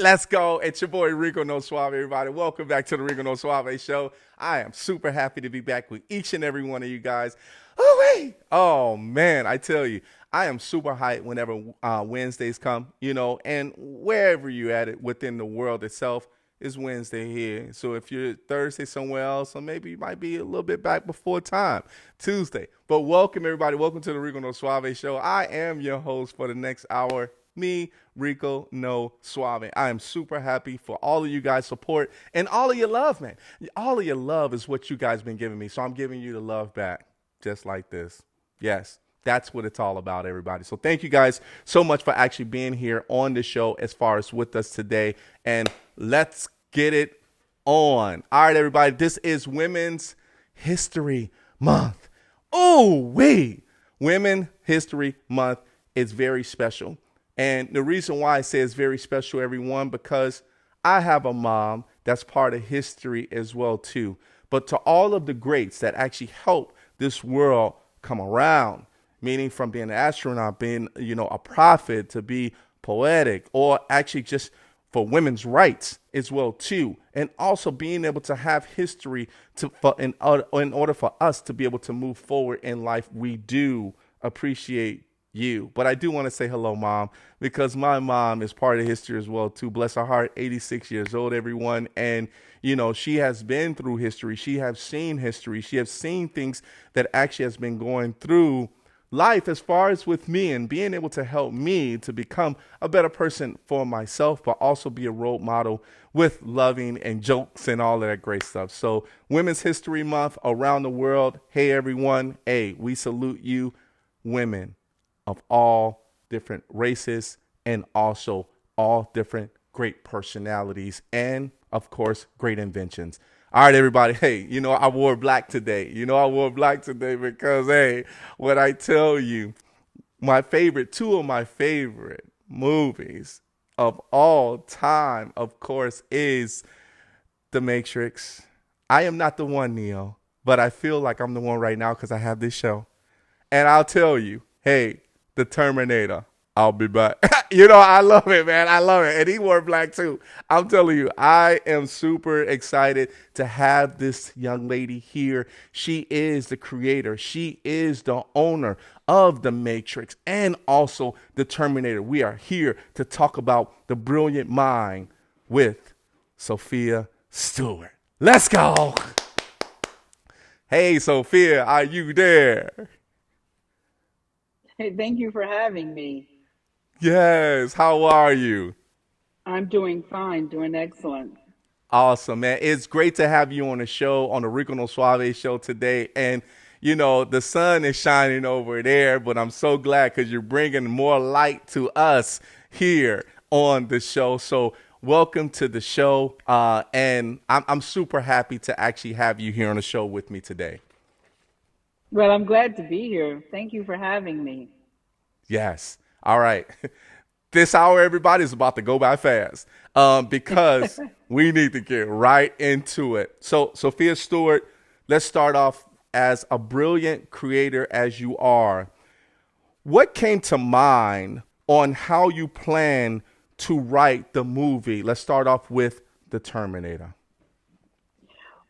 Let's go. It's your boy Rico No Suave, everybody. Welcome back to the Rico No Suave show. I am super happy to be back with each and every one of you guys. Oh, wait. Oh, man. I tell you, I am super hyped whenever Wednesdays come, and wherever you at it within the world itself is Wednesday here. So if you're Thursday somewhere else, or maybe you might be a little bit back before time, Tuesday. But welcome, everybody. Welcome to the Rico No Suave show. I am your host for the next hour. Me, Rico No Suave. I am super happy for all of you guys' support and all of your love, man. All of your love is what you guys been giving me. So I'm giving you the love back just like this. Yes, that's what it's all about, everybody. So thank you guys so much for actually being here on the show as far as with us today. And let's get it on. All right, everybody. This is Women's History Month. Oh, wait. Women History Month is very special. And the reason why I say it's very special, everyone, because I have a mom that's part of history as well, too. But to all of the greats that actually helped this world come around, meaning from being an astronaut, being, a prophet, to be poetic, or actually just for women's rights as well, too. And also being able to have history in order for us to be able to move forward in life, we do appreciate you. But I do want to say hello, Mom, because my mom is part of history as well, too. Bless her heart, 86 years old, everyone. And, she has been through history. She has seen history. She has seen things that actually has been going through life as far as with me and being able to help me to become a better person for myself, but also be a role model with loving and jokes and all of that great stuff. So Women's History Month around the world. Hey, everyone. Hey, we salute you, women of all different races and also all different great personalities and, of course, great inventions. All right, everybody. Hey, I wore black today. I wore black today because, hey, what I tell you, two of my favorite movies of all time, of course, is The Matrix. I am not the one, Neo, but I feel like I'm the one right now because I have this show. And I'll tell you, hey, The Terminator. I'll be back. I love it, man. I love it. And he wore black too. I'm telling you, I am super excited to have this young lady here. She is the creator. She is the owner of The Matrix and also The Terminator. We are here to talk about the brilliant mind with Sophia Stewart. Let's go. Hey, Sophia, are you there? Hey, thank you for having me. Yes. How are you? I'm doing fine, doing excellent. Awesome, man. It's great to have you on the show, on the Rico No Suave show today. And, the sun is shining over there, but I'm so glad because you're bringing more light to us here on the show. So welcome to the show. And I'm super happy to actually have you here on the show with me today. Well, I'm glad to be here. Thank you for having me. Yes. All right. This hour, everybody, is about to go by fast because we need to get right into it. So, Sophia Stewart, let's start off as a brilliant creator as you are. What came to mind on how you plan to write the movie? Let's start off with The Terminator.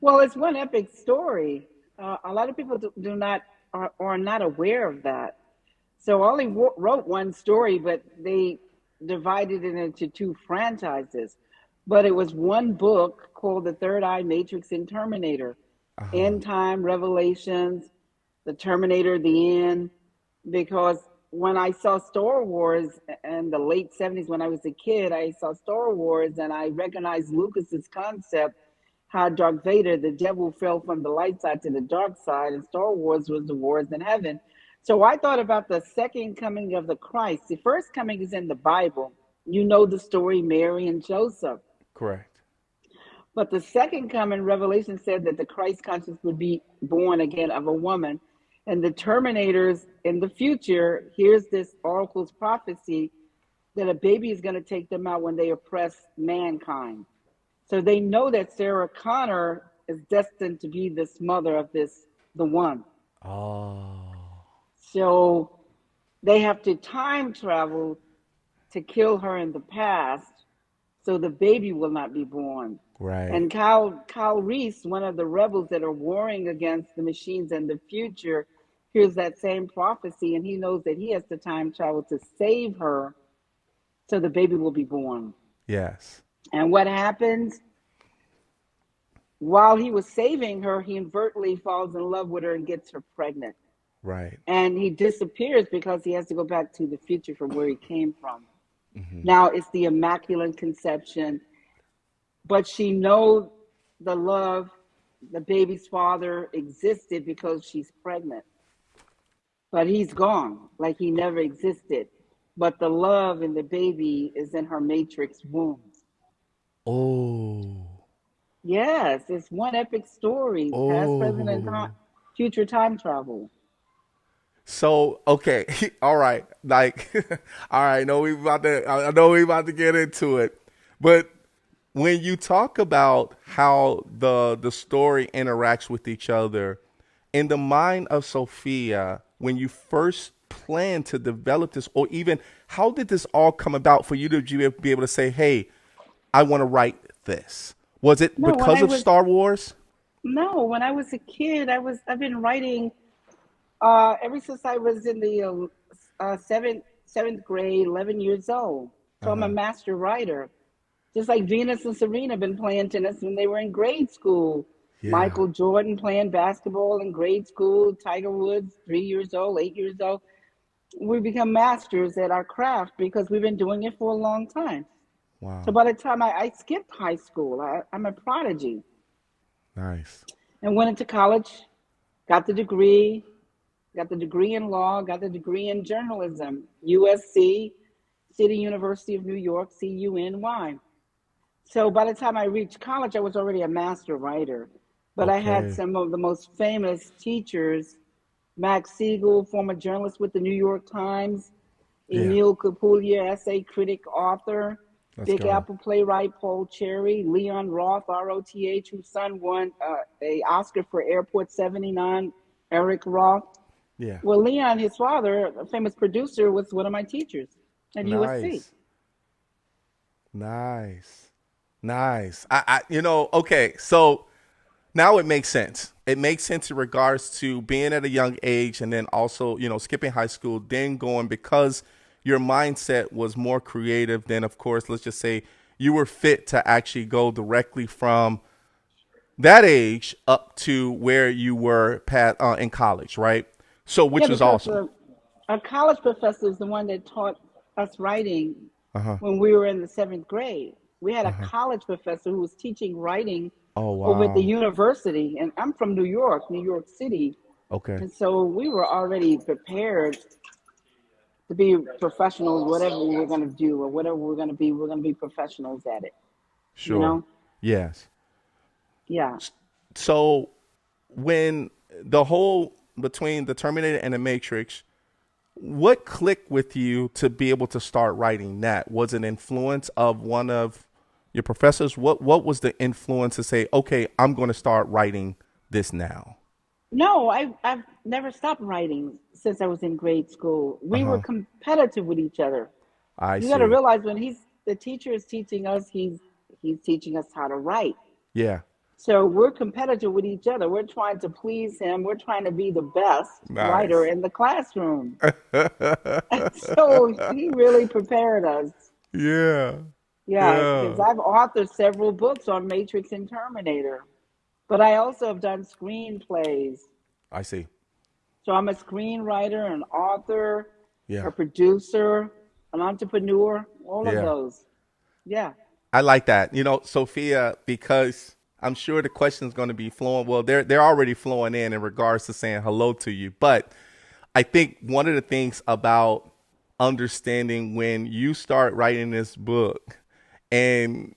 Well, it's one epic story. A lot of people do not are not aware of that. So I only wrote one story, but they divided it into two franchises. But it was one book called The Third Eye Matrix and Terminator. Uh-huh. End time revelations, the Terminator, the end. Because when I saw Star Wars in the late 70s, when I was a kid, I saw Star Wars and I recognized Lucas's concept how Darth Vader, the devil, fell from the light side to the dark side, and Star Wars was the wars in heaven. So I thought about the second coming of the Christ. The first coming is in the Bible. You know the story, Mary and Joseph. Correct. But the second coming, Revelation said that the Christ conscience would be born again of a woman. And the Terminators in the future, here's this oracle's prophecy that a baby is going to take them out when they oppress mankind. So they know that Sarah Connor is destined to be this mother of the one. Oh. So they have to time travel to kill her in the past so the baby will not be born. Right. And Kyle Reese, one of the rebels that are warring against the machines in the future, hears that same prophecy, and he knows that he has to time travel to save her, so the baby will be born. Yes. And what happens? While he was saving her, he inadvertently falls in love with her and gets her pregnant. Right. And he disappears because he has to go back to the future from where he came from. Hmm. Now it's the Immaculate Conception, but she knows the love, the baby's father existed because she's pregnant. But he's gone, like he never existed. But the love in the baby is in her matrix womb. Oh. Yes, it's one epic story, past, present, and Oh. future time travel. So okay, all right, like, all right. No, we about to. I know we about to get into it, but when you talk about how the story interacts with each other, in the mind of Sophia, when you first planned to develop this, or even how did this all come about for you to be able to say, "Hey, I want to write this"? Was it No, when because I of was Star Wars? no, when I was a kid, I've been writing ever since I was in the seventh grade, 11 years old. So Uh I'm a huh. master writer. Just like Venus and Serena been playing tennis when they were in grade school. Yeah. Michael Jordan playing basketball in grade school. Tiger Woods, 3 years old, 8 years old. We become masters at our craft because we've been doing it for a long time. So Wow. by the time I skipped high school, I'm a prodigy Nice. and went into college, got the degree, got the degree in law, got the degree in journalism, USC, City University of New York, CUNY. So by the time I reached college, I was already a master writer. But I had Okay. some of the most famous teachers, Max Siegel, former journalist with the New York Times, Yeah. Emile Kapulia, essay critic, author, Let's Big go. Apple playwright Paul Cherry, Leon Roth, ROTH, whose son won a Oscar for Airport 79, Eric Roth. Yeah. Well, Leon, his father, a famous producer, was one of my teachers at USC. Nice. Nice. Nice. Okay. So now it makes sense. It makes sense in regards to being at a young age and then also, skipping high school, then going because your mindset was more creative than, of course, let's just say you were fit to actually go directly from that age up to where you were in college, right? So, Yeah, which was because awesome. our college professor is the one that taught us writing Uh huh. when we were in the seventh grade. We had Uh a huh. college professor who was teaching writing Oh, over at the wow. university, and I'm from New York, New York City, Okay. and so we were already prepared to be professionals, whatever we were going to do or whatever we're going to be. We're going to be professionals at it, you Sure. know? Yes. Yeah. So when the whole between the Terminator and the Matrix, what clicked with you to be able to start writing that? Was it influence of one of your professors? What was the influence to say, okay, I'm going to start writing this now? No, I've never stopped writing since I was in grade school. Uh We were huh. competitive with each other. I You got to see. realize when the teacher is teaching us, he's teaching us how to write. Yeah. So we're competitive with each other. We're trying to please him. We're trying to be the best writer Nice. in the classroom. And so he really prepared us. Yeah. Yeah, because Yeah. I've authored several books on Matrix and Terminator, but I also have done screenplays. I see. So I'm a screenwriter, an author, Yeah. a producer, an entrepreneur, all of Yeah. those. Yeah. I like that. Sophia, because I'm sure the question's going to be flowing. Well, they're already flowing in regards to saying hello to you. But I think one of the things about understanding when you start writing this book, and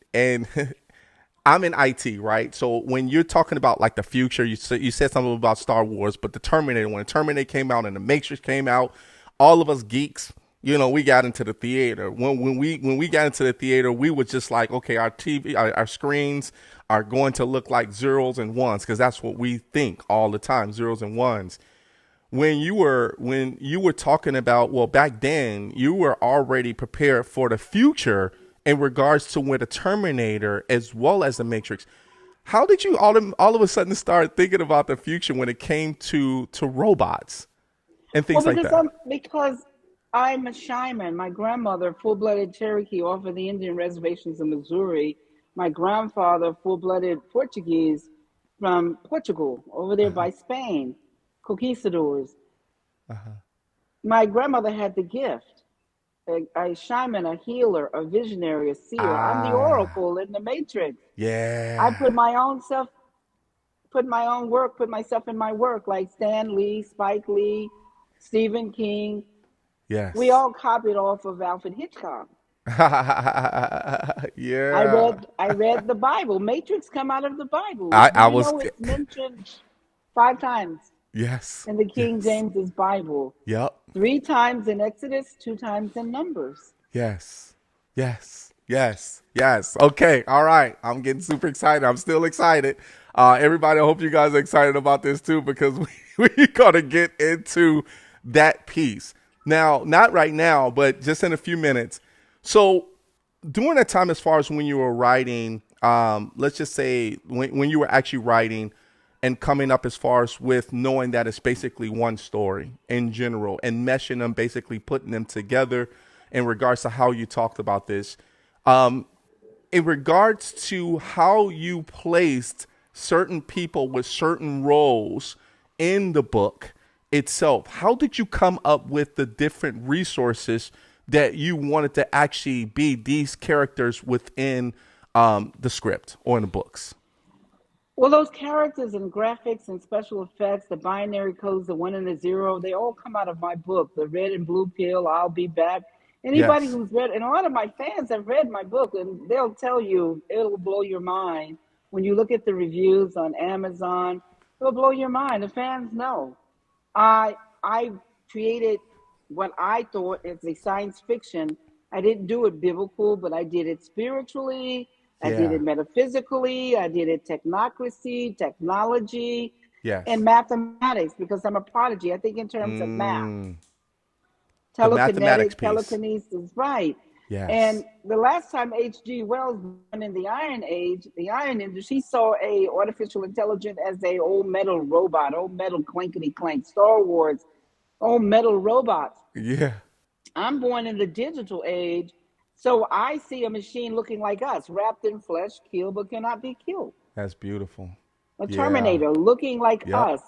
I'm in IT, right? So when you're talking about like the future, you said something about Star Wars, but the Terminator, when the Terminator came out and the Matrix came out, all of us geeks, we got into the theater. When we got into the theater, we were just like, okay, our TV, our screens are going to look like zeros and ones because that's what we think all the time, zeros and ones. When you were talking about, well, back then you were already prepared for the future in regards to with the Terminator as well as the Matrix. How did you all of a sudden start thinking about the future when it came to robots and Well, things like that? because I'm a shaman. My grandmother, full-blooded Cherokee off of the Indian reservations in Missouri. My grandfather, full-blooded Portuguese from Portugal, over there by Spain, conquistadors. My grandmother had the gift. A shaman, a healer, a visionary, a seer. I'm the Ah, oracle in the matrix. I yeah. put my own self, put my own work, put myself in my work, like Stan Lee, Spike Lee, Stephen King. We Yes. all copied off of Alfred Hitchcock. Yeah. I read the Bible. Matrix come out of the Bible. I Do I you was know it's mentioned 5 times yes. in the King Yes. James's Bible? Yep. 3 times in Exodus, 2 times in Numbers. Yes. Yes. Yes. Yes. Okay. All right. I'm getting super excited. I'm still excited. Everybody, I hope you guys are excited about this too because we gotta get into that piece. Now, not right now, but just in a few minutes. So during that time, as far as when you were writing, let's just say when you were actually writing and coming up as far as with knowing that it's basically one story in general and meshing them, basically putting them together in regards to how you talked about this. In regards to how you placed certain people with certain roles in the book itself, how did you come up with the different resources that you wanted to actually be these characters within the script or in the books? Well, those characters and graphics and special effects, the binary codes, the one and the zero, they all come out of my book, The Red and Blue Pill, I'll Be Back. Anybody Yes. who's read, and a lot of my fans have read my book, and they'll tell you it'll blow your mind. When you look at the reviews on Amazon, it'll blow your mind. The fans know. I created what I thought is a science fiction. I didn't do it biblical, but I did it spiritually. I did Yeah. it metaphysically. I did it technocracy, technology, and Yes. mathematics because I'm a prodigy. I think in terms of math, Mm, the mathematics telekinetic, piece. telekinesis, right. Yes. And the last time H.G. Wells born in the Iron Age, the Iron Industry, he saw a artificial intelligence as a old metal robot, old metal clankety clank, Star Wars, old metal robots. Yeah. I'm born in the digital age, so I see a machine looking like us, wrapped in flesh, killed but cannot be killed. That's beautiful. A Yeah. Terminator looking like Yep. us.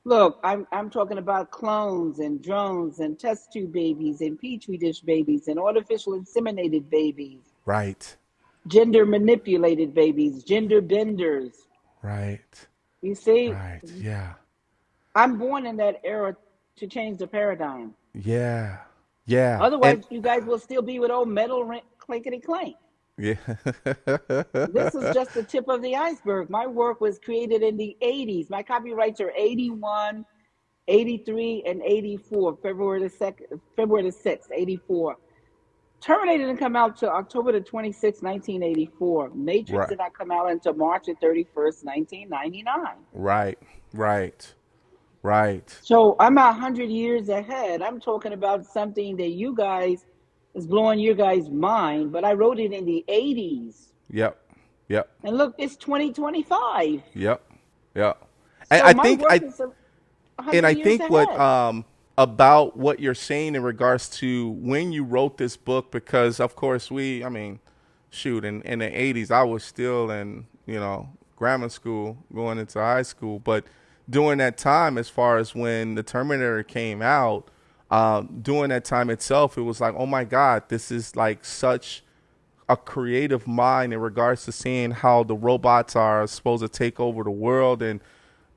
Look, I'm talking about clones and drones and test tube babies and petri dish babies and artificial inseminated babies, Right. gender manipulated babies, gender benders. Right. You see, Right. Yeah. I'm born in that era to change the paradigm. Yeah. Yeah. And Otherwise, you guys will still be with old metal clankety clank. yeah. This is just the tip of the iceberg. My work was created in the 80s. My copyrights are 81, 83, and 84, February the 2nd, February the 6th, 84. Terminator didn't come out till October the 26th, 1984. Matrix Right. did not come out until March the 31st, 1999. Right. Right. Right. So I'm 100 years ahead. I'm talking about something that you guys is blowing your guys' mind, but I wrote it in the 80s. Yep. Yep. And look, it's 2025. Yep. Yep. And So my work is a and 100 I years think what ahead. about what you're saying in regards to when you wrote this book, because of course I mean, shoot, in the '80s I was still in grammar school, going into high school, but during that time, as far as when the Terminator came out, during that time itself, it was like, oh my God, this is like such a creative mind in regards to seeing how the robots are supposed to take over the world and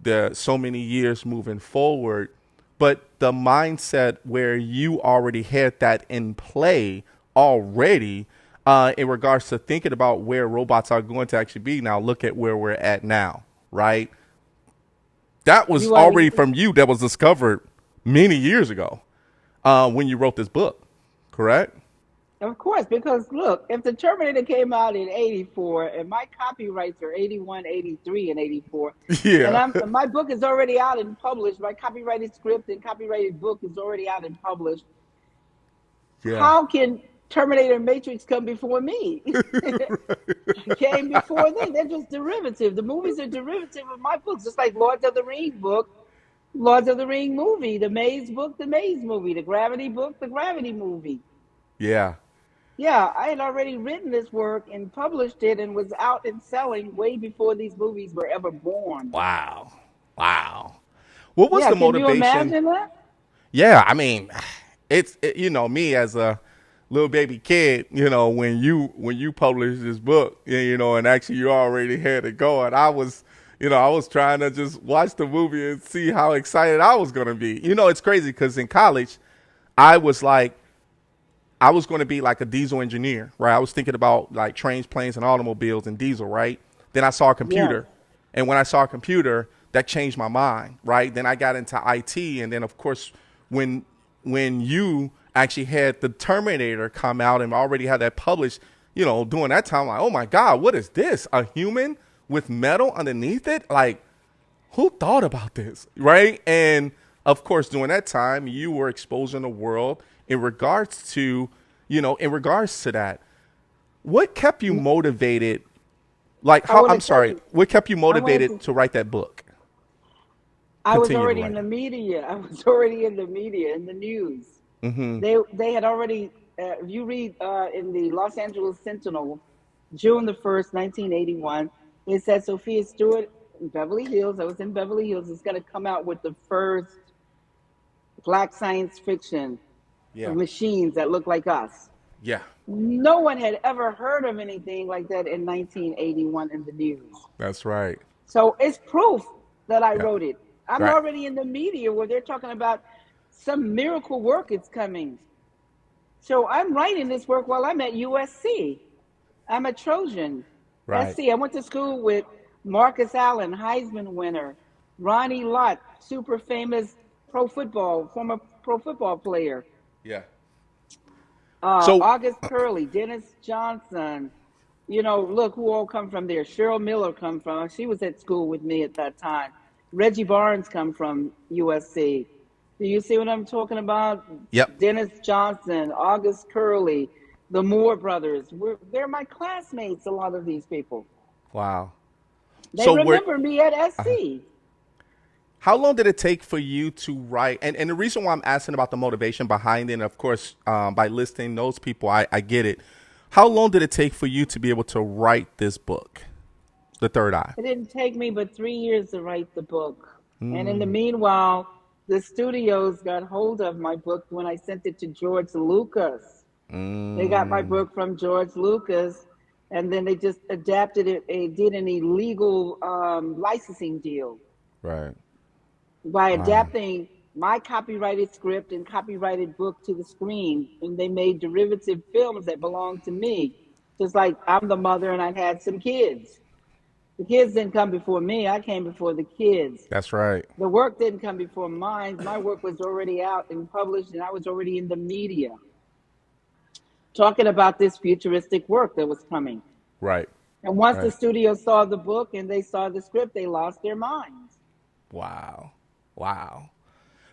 the so many years moving forward. But the mindset where you already had that in play already, in regards to thinking about where robots are going to actually be. Now look at where we're at now, right? That was You already, already from you, that was discovered many years ago, when you wrote this book, correct? of course, because look, if the Terminator came out in 84 and my copyrights are 81, 83, and 84, and Yeah. my book is already out and published, my copyrighted script and copyrighted book is already out and published, Yeah. how can Terminator and Matrix come before me. Came before them. They're just derivative. The movies are derivative of my books, just like Lords of the Ring book, Lords of the Ring movie, the Maze book, the Maze movie, the Gravity book, the Gravity movie. Yeah. Yeah, I had already written this work and published it and was out and selling way before these movies were ever born. Wow. Wow. What was Yeah, the can you motivation? imagine that? Yeah, I mean, me as a little baby kid, when you published this book, and actually you already had it going. I was trying to just watch the movie and see how excited I was going to be. It's crazy because in college, I was like, I was going to be like a diesel engineer, right? I was thinking about like trains, planes, and automobiles and diesel, right? Then I saw a Yeah. computer. And when I saw a computer, that changed my mind, right? Then I got into IT. And then, of course, when you actually had the Terminator come out and already had that published, during that time, like, oh my God, what is this? A human with metal underneath it? Like, who thought about this, right? And of course, during that time, you were exposing the world in regards to that. What kept you motivated? Like, I how? want to I'm tell sorry. you, What kept you I wanted motivated to, to write that book? I was Continue to already in write the it. media. I was already in the media, in the news. They had already, if you read in the Los Angeles Sentinel, June 1st, 1981, it said Sophia Stewart in Beverly Hills, I was in Beverly Hills, is going to come out with the first black science fiction Yeah. of machines that look like us. Yeah. No one had ever heard of anything like that in 1981 in the news. That's right. So it's proof that I Yeah. wrote it. I'm Right. already in the media where they're talking about some miracle work is coming. So I'm writing this work while I'm at USC. I'm a Trojan. Right. SC. I went to school with Marcus Allen, Heisman winner, Ronnie Lott, super famous former pro football player, Yeah. So, August Curley, Dennis Johnson. Look who all come from there. Cheryl Miller come from. She was at school with me at that time. Reggie Barnes come from USC. Do you see what I'm talking about? yep. Dennis Johnson, August Curley, the Moore brothers. They're my classmates. A lot of these people. Wow. They So, remember me at SC. how long did it take for you to write? And the reason why I'm asking about the motivation behind it, and of course, by listing those people, I get it. How long did it take for you to be able to write this book, The Third Eye? It didn't take me but 3 years to write the book. And in the meanwhile, the studios got hold of my book when I sent it to George Lucas. They got my Mm, book from George Lucas, and then they just adapted it. They did an illegal licensing deal right. by Wow. adapting my copyrighted script and copyrighted book to the screen. And they made derivative films that belonged to me. Just like I'm the mother and I had some kids. The kids didn't come before me, I came before the kids. That's right. The work didn't come before mine. My work was already out and published, and I was already in the media talking about this futuristic work that was coming. Right. And once the Right. studio saw the book and they saw the script, they lost their minds. Wow. Wow.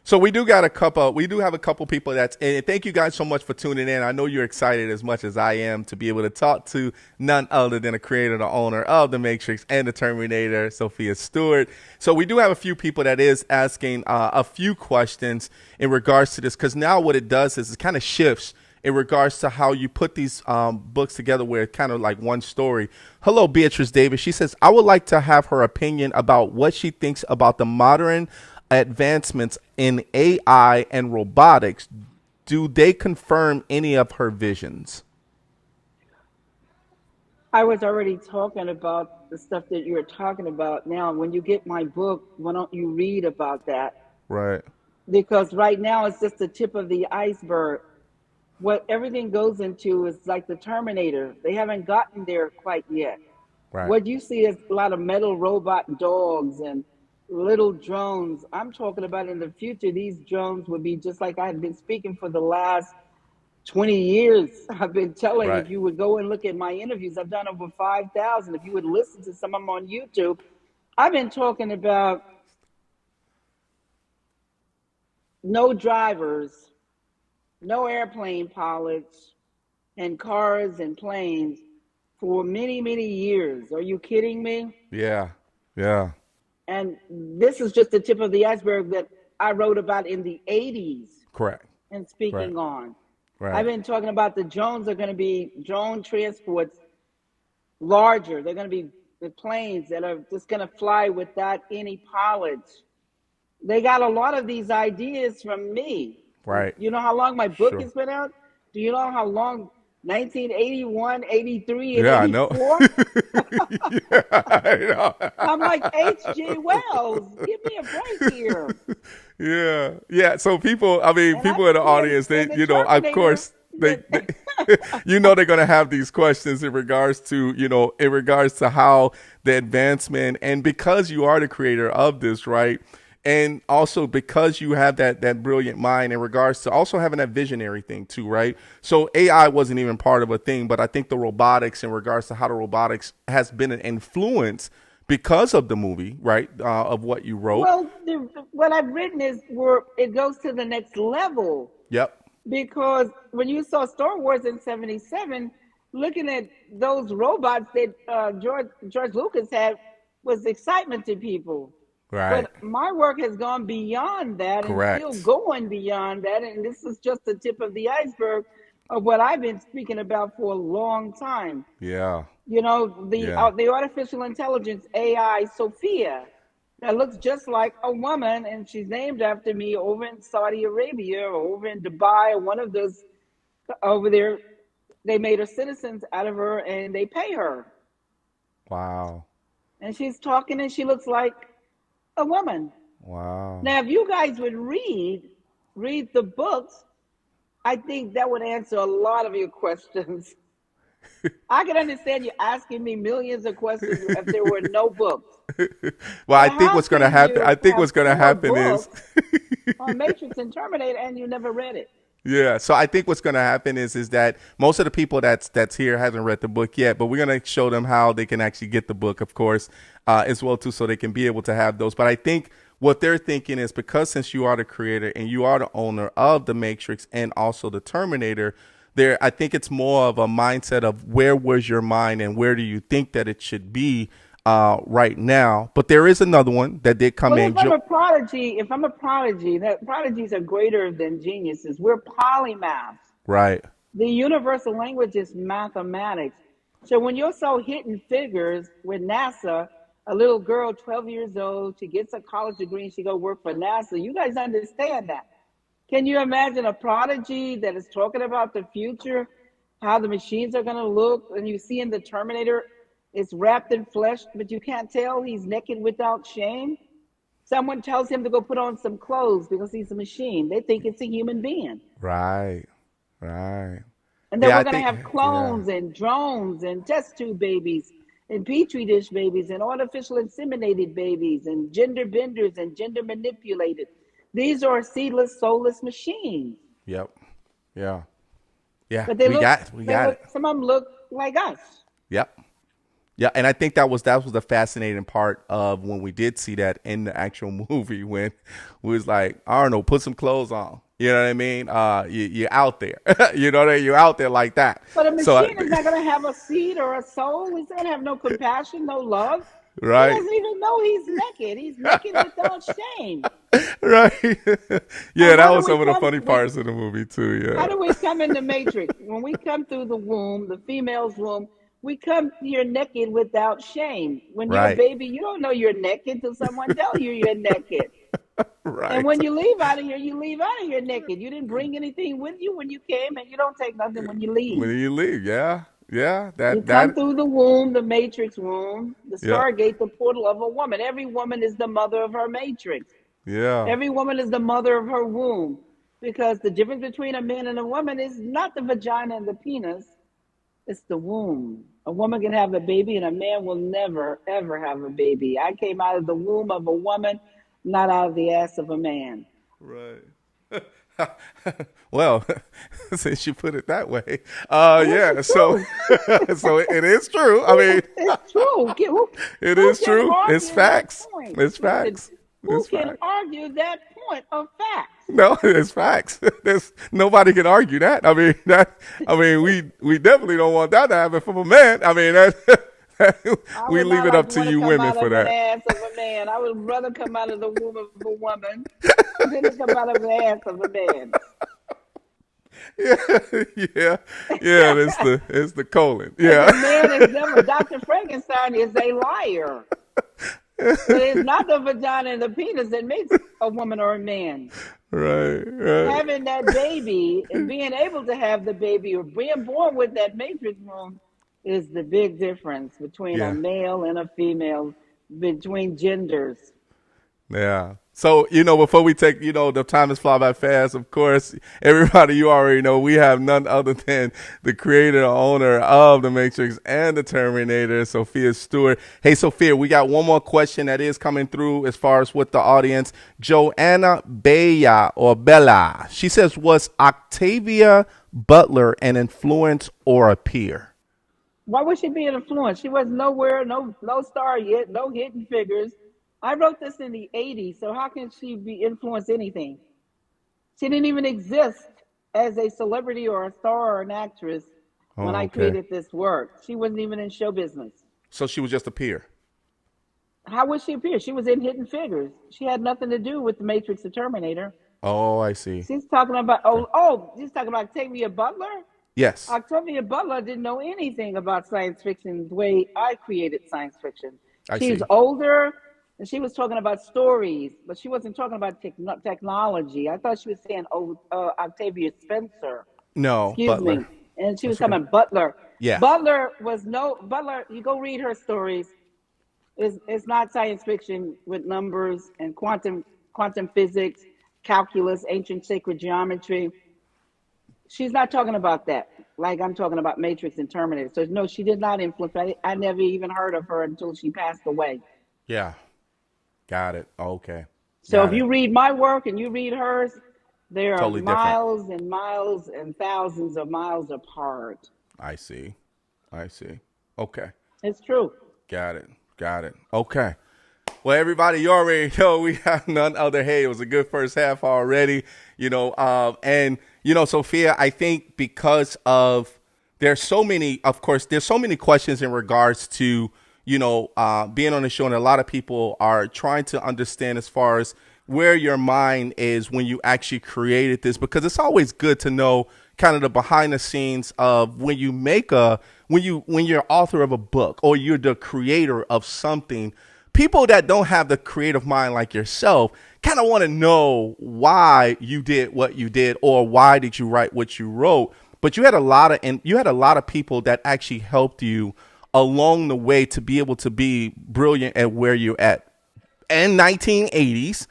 So we do have a couple people and thank you guys so much for tuning in. I know you're excited as much as I am to be able to talk to none other than the creator, the owner of The Matrix and the Terminator, Sophia Stewart. So we do have a few people that is asking a few questions in regards to this, because now what it does is it kind of shifts in regards to how you put these books together where it's kind of like one story. Hello, Beatrice Davis. She says, I would like to have her opinion about what she thinks about the modern advancements in AI and robotics. Do they confirm any of her visions? I was already talking about the stuff that you're talking about now. When you get my book, why don't you read about that? Right, Because right now it's just the tip of the iceberg. What everything goes into is like the Terminator. They haven't gotten there quite yet. right, What you see is a lot of metal robot dogs and little drones. I'm talking about in the future, these drones would be just like I have been speaking for the last 20 years. I've been telling, right, if you would go and look at my interviews, I've done over 5,000. If you would listen to some of them on YouTube, I've been talking about no drivers, no airplane pilots, and cars and planes for many, many years. Are you kidding me? Yeah. Yeah. And this is just the tip of the iceberg that I wrote about in the 80s Correct. and Right. speaking on. I've Right. been talking about the drones are going to be drone transports larger. They're going to be the planes that are just going to fly without any pilots. They got a lot of these ideas from me. Right. You know how long my book Sure. has been out? Do you know how long 1981, 83, and Yeah, I know. 84? Yeah, I I'm like know. H.G. Wells. Give me a break here. Yeah. Yeah. So people, I mean, And I people in the see audience, they, in the of Terminator course, that they're going to have these questions in regards to, in regards to how the advancement, and because you are the creator of this, right? And also because you have that brilliant mind in regards to also having that visionary thing too, right? So AI wasn't even part of a thing, but I think the robotics in regards to how the robotics has been an influence because of the movie, right? Of what you wrote. well, what I've written is where it goes to the next level Yep. because when you saw Star Wars in '77, looking at those robots that George Lucas had was excitement to people. Right. But my work has gone beyond that and still Correct. going beyond that. And this is just the tip of the iceberg of what I've been speaking about for a long time. Yeah. You know, Yeah. the artificial intelligence AI Sophia that looks just like a woman, and she's named after me over in Saudi Arabia or over in Dubai or one of those over there. They made her citizens out of her, and they pay her, Wow. and she's talking, and she looks like a woman. Wow. Now, if you guys would read the books, I think that would answer a lot of your questions. I can understand you asking me millions of questions if there were no books. Well, I But think how what's going to can happen. I you think have what's going to four happen is, books on Matrix and Terminator and you never read it? yeah. So I think what's going to happen is that most of the people that's here hasn't read the book yet, but we're going to show them how they can actually get the book, of course, as well too, so they can be able to have those. But I think what they're thinking is because since you are the creator and you are the owner of the Matrix and also the Terminator, there, I think it's more of a mindset of where was your mind and where do you think that it should be right now. But there is another one that did come Well, in. if I'm a prodigy, that prodigies are greater than geniuses. We're polymaths. Right. The universal language is mathematics. So when you're so hitting figures with NASA, a little girl, 12 years old, she gets a college degree and she go work for NASA. You guys understand that. Can you imagine a prodigy that is talking about the future, how the machines are going to look? And you see in the Terminator, it's wrapped in flesh, but you can't tell he's naked without shame. Someone tells him to go put on some clothes because he's a machine. They think it's a human being. Right. Right. And then Yeah, we're I going to think. have Yeah. clones and drones and test tube babies and petri dish babies and artificial inseminated babies and gender benders and gender manipulated. These are seedless, soulless machines. Yep. Yeah. Yeah. But We they got look, it. some of them look like us. Yep. Yeah, and I think that was the fascinating part of when we did see that in the actual movie when we was like, I don't know, put some clothes on. You know what I mean? You're out there. You're out there like that. But a So, machine is not going to have a seed or a soul. He's not going to have no compassion, no love. He right, doesn't even know he's naked. He's naked without shame. right. Yeah, And that how do was we some of the come? funny parts of the movie too. How Yeah, do we come in the matrix? When we come through the womb, the female's womb, we come here naked without shame. When you're a right, baby, you don't know you're naked till someone tells you you're naked. And right. when you leave out of here, you leave out of here naked. You didn't bring anything with you when you came, and you don't take nothing when you When leave. you leave, yeah, yeah, You that come that, through the womb, the matrix womb, the yeah, stargate, the portal of a woman. Every woman is the mother of her matrix. yeah, Every woman is the mother of her womb. Because the difference between a man and a woman is not the vagina and the penis, it's the womb. A woman can have a baby and a man will never, ever have a baby. I came out of the womb of a woman, not out of the ass of a man. right. Well, since you put it that way, Well, it's the yeah. So, truth. so it is true. I mean, It's true. it Who is can true. It's argue that facts. point? It's Listen, facts. who It's can facts. argue that point of fact? No, it's facts. There's nobody can argue that. We definitely don't want that to happen from a man. I We would leave not it like up to to want to you come women out for of an that. ass of a man. I would rather come out of the womb of a woman than to come out of the ass of a man. Yeah, yeah, yeah. It's the colon. Because Yeah, a man is never, Dr. Frankenstein is a liar. But it's not the vagina and the penis that makes a woman or a man. right, right. Having that baby and being able to have the baby or being born with that matrix wound is the big difference between a Yeah. male and a female, between genders. Yeah. So, before we take, the time has fly by fast, of course, everybody, you already know we have none other than the creator and owner of The Matrix and the Terminator, Sophia Stewart. Hey, Sophia, we got one more question that is coming through as far as with the audience. Joanna Bella. She says, was Octavia Butler an influence or a peer? Why would she be an influence? She was nowhere, no star yet, no hidden figures. I wrote this in the 80s, so how can she be influenced anything? She didn't even exist as a celebrity or a star or an actress when Oh, I okay. created this work. She wasn't even in show business. So she was just a peer. How would she appear? She was in Hidden Figures. She had nothing to do with the Matrix or Terminator. Oh, I see. She's talking about Okay. she's talking about Octavia Butler. Yes. Octavia Butler didn't know anything about science fiction the way I created science fiction. I She's see. older and she was talking about stories, but she wasn't talking about technology. I thought she was saying Octavia Spencer. No, Excuse me. Butler. And she was That's talking okay. about Butler. Yeah. Butler, you go read her stories. It's not science fiction with numbers and quantum physics, calculus, ancient sacred geometry. She's not talking about that like I'm talking about Matrix and Terminator. So no, she did not influence. I never even heard of her until she passed away. Yeah. Got it. Okay. So if Got it. you read my work and you read hers, they are Totally different. miles and miles and thousands of miles apart. I see. I see. Okay. It's true. Got it. Got it. Okay. Well, everybody, you already know we have none other. Hey, it was a good first half already, Sophia, I think because of there's so many questions in regards to, being on the show, and a lot of people are trying to understand as far as where your mind is when you actually created this, because it's always good to know kind of the behind the scenes of when you when you're author of a book or you're the creator of something. People that don't have the creative mind like yourself kind of want to know why you did what you did or why did you write what you wrote. But you had a lot of people that actually helped you along the way to be able to be brilliant at where you're at in 1980s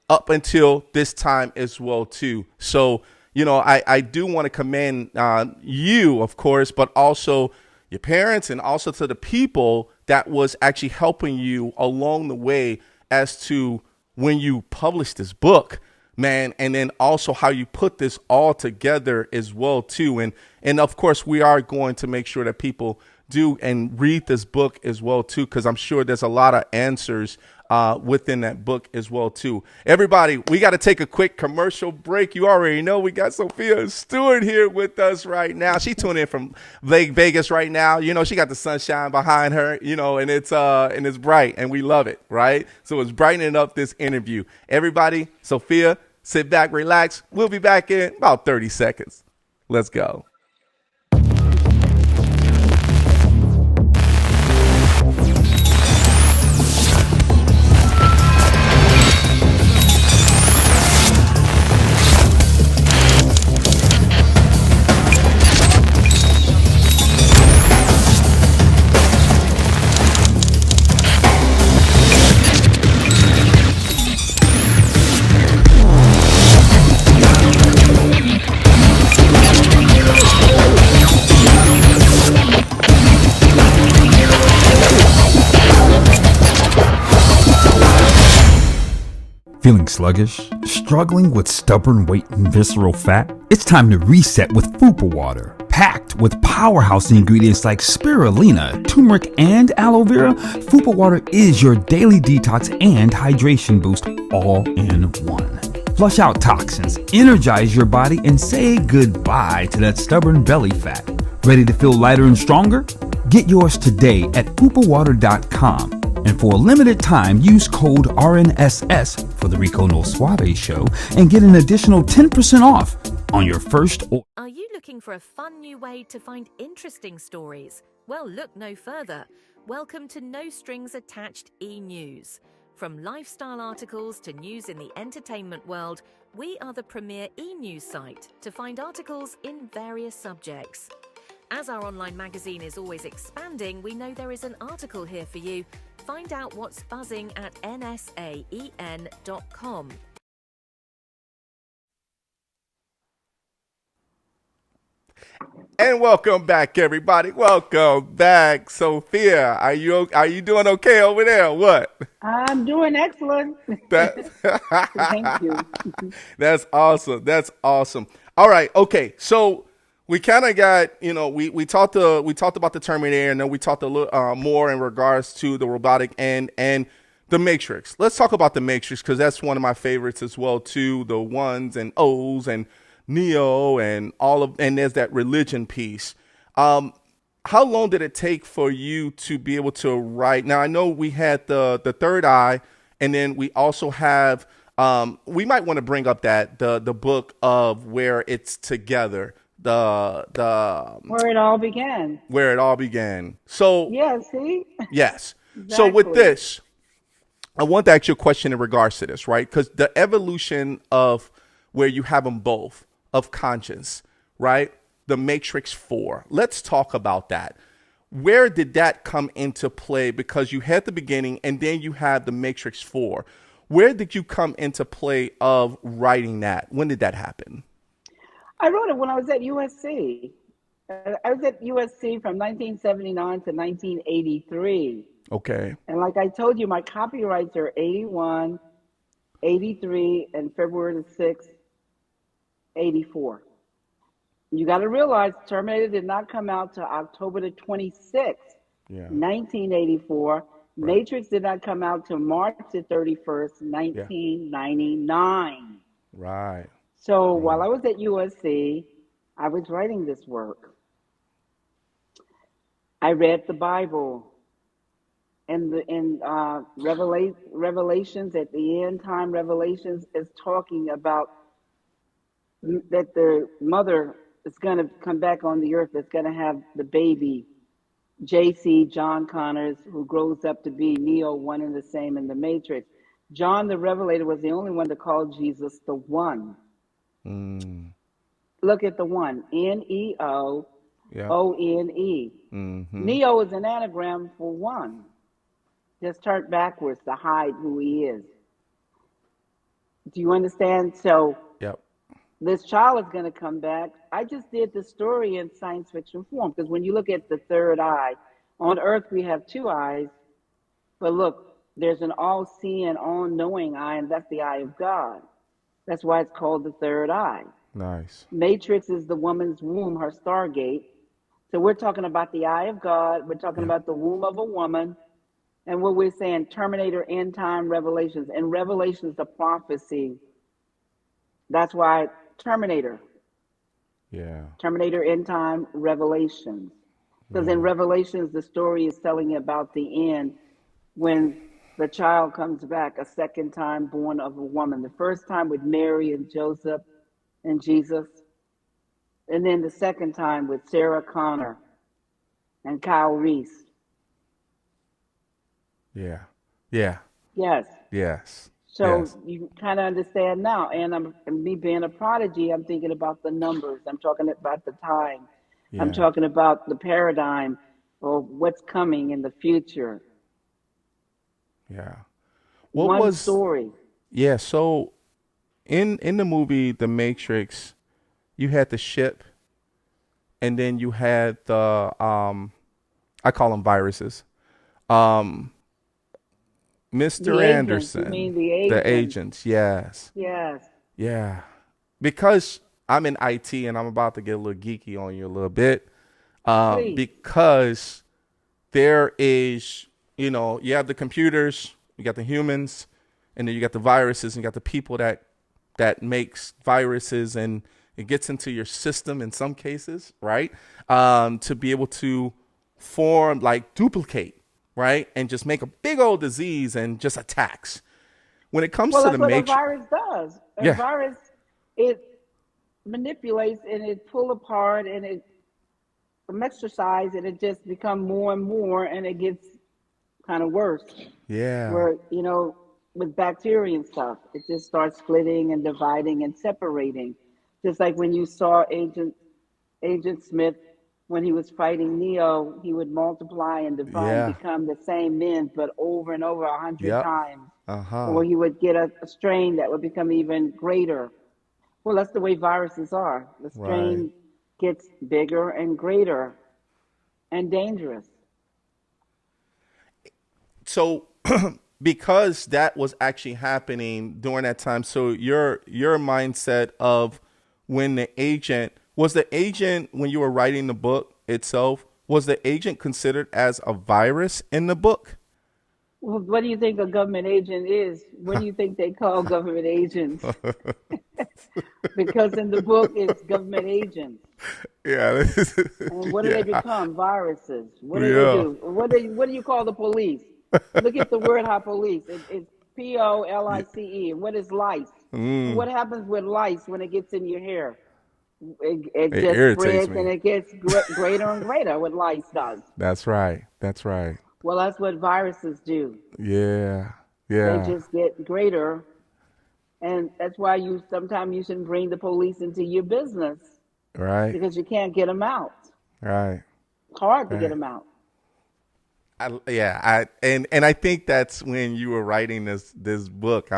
up until this time as well too. So, I do want to commend you, of course, but also your parents and also to the people that was actually helping you along the way as to when you published this book, man, and then also how you put this all together as well too. And of course, we are going to make sure that people do and read this book as well too, because I'm sure there's a lot of answers within that book as well too. Everybody, we got to take a quick commercial break. You already know we got Sophia Stewart here with us right now. She tuned in from Vegas right now. She got the sunshine behind her, and it's bright and we love it, right? So it's brightening up this interview. Everybody, Sophia, sit back, relax. We'll be back in about 30 seconds. Let's go. Feeling sluggish? Struggling with stubborn weight and visceral fat? It's time to reset with Fupa Water. Packed with powerhouse ingredients like spirulina, turmeric, and aloe vera, Fupa Water is your daily detox and hydration boost all in one. flush out toxins, energize your body, and say goodbye to that stubborn belly fat. Ready to feel lighter and stronger? Get yours today at fupawater.com. And for a limited time, use code RNSS for the Rico No Suave show and get an additional 10% off on your first order. Are you looking for a fun new way to find interesting stories? Well, look no further. Welcome to No Strings Attached e-News. From lifestyle articles to news in the entertainment world, we are the premier e-news site to find articles in various subjects. As our online magazine is always expanding, we know there is an article here for you. Find out what's buzzing at nsaen.com. And welcome back, everybody. Welcome back, Sophia. Are you doing okay over there? What? I'm doing excellent. That, Thank you. That's awesome. That's awesome. All right. Okay. So we kind of got, we talked about the Terminator, and then we talked a little more in regards to the robotic and the Matrix. Let's talk about the Matrix, because that's one of my favorites as well too. The ones and O's and Neo and and there's that religion piece. How long did it take for you to be able to write? Now I know we had the third eye, and then we also have we might want to bring up that the book of Where It's Together. The Where it all began. Where it all began. So Yeah, see? yes. So with Exactly. this, I want to ask you a question in regards to this, right? Because the evolution of where you have them both of conscience, right? The Matrix 4. Let's talk about that. Where did that come into play? Because you had the beginning, and then you have the Matrix 4. Where did you come into play of writing that? When did that happen? I wrote it when I was at USC. I was at USC from 1979 to 1983. Okay. And like I told you, my copyrights are 81, 83, and February the 6th, 84. You got to realize Terminator did not come out till October the 26th, Yeah. 1984. Matrix did not come out till March the 31st, 1999. Right. So while I was at USC, I was writing this work. I read the Bible, and Revelations, at the end time, Revelations is talking about that the mother is going to come back on the earth, that's going to have the baby, JC, John Connors, who grows up to be Neo, one and the same in the Matrix. John the Revelator was the only one to call Jesus the One. Look at the one, N-E-O, Yeah. O-N-E. Mm-hmm. Neo is an anagram for one. Just turn backwards to hide who he is. Do you understand? So Yep. this child is going to come back. I just did the story in science fiction form, because when you look at the third eye, on Earth we have two eyes, but look, there's an all-seeing, all-knowing eye, and that's the eye of God. That's why it's called the third eye. Nice. Matrix is the woman's womb, her stargate. So we're talking about the eye of God. We're talking about the womb of a woman. And what we're saying, Terminator, end time, Revelations. And Revelations, the prophecy. That's why Terminator. Yeah. Terminator, end time, Revelations. Because in Revelations, the story is telling about the end when the child comes back a second time, born of a woman. The first time with Mary and Joseph and Jesus. And then the second time with Sarah Connor and Kyle Reese. Yeah. Yeah. Yes. Yes. So Yes. you kind of understand now. And me being a prodigy, I'm thinking about the numbers. I'm talking about the time. Yeah. I'm talking about the paradigm or what's coming in the future. Yeah. One story. Yeah, so in the movie The Matrix, you had the ship, and then you had the I call them viruses. Mr. The agents. Anderson. You mean the The agents? agents, yes. Yes. Yeah. Because I'm in IT, and I'm about to get a little geeky on you a little bit. Please. Because there is, you have the computers, you got the humans, and then you got the viruses, and you got the people that that makes viruses, and it gets into your system in some cases, right? To be able to form, like duplicate, right? And just make a big old disease and just attacks. When it comes Well, to the that's what a matrix, virus does. A yeah, virus, it manipulates and it pull apart and it exercise and it just become more and more and it gets kind of worse. yeah, Where, with bacteria and stuff, it just starts splitting and dividing and separating. Just like when you saw Agent Smith, when he was fighting Neo, he would multiply and divide and yeah, become the same men, but over and over 100 yep, times. uh-huh, Or he would get a strain that would become even greater. Well, that's the way viruses are. The right. strain gets bigger and greater and dangerous. So because that was actually happening during that time, so your mindset of when the agent was the agent when you were writing the book itself, was the agent considered as a virus in the book? Well, what do you think a government agent is? What do you think they call government agents? Because in the book, it's government agents. Yeah. And what do they Yeah. become? Viruses. What do they Yeah. do? What do you call the police? Look at the word how police. It's POLICE. And what is lice? And Mm. what happens with lice when it gets in your hair? It It just irritates spreads and me. it gets greater and greater, what lice does. That's right. That's right. Well, that's what viruses do. Yeah. They Yeah. just get greater. And that's why you sometimes you shouldn't bring the police into your business Right. because you can't get them out. Right. It's hard to get Right. them out. And I think that's when you were writing this book.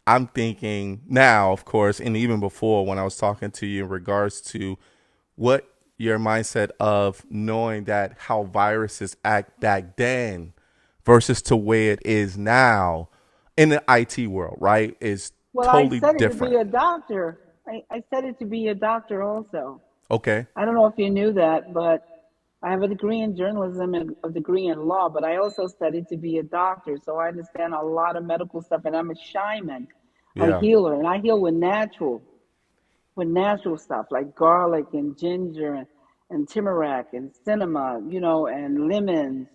I'm thinking now, of course, and even before when I was talking to you in regards to what your mindset of knowing that how viruses act back then versus to where it is now in the IT world, right? Is Well, I totally studied to be different. a doctor. I studied to be a doctor also. Okay. I don't know if you knew that, but I have a degree in journalism and a degree in law, but I also studied to be a doctor. So I understand a lot of medical stuff, and I'm a shaman, a Yeah. healer, and I heal with natural stuff like garlic and ginger and turmeric and cinnamon, and lemons.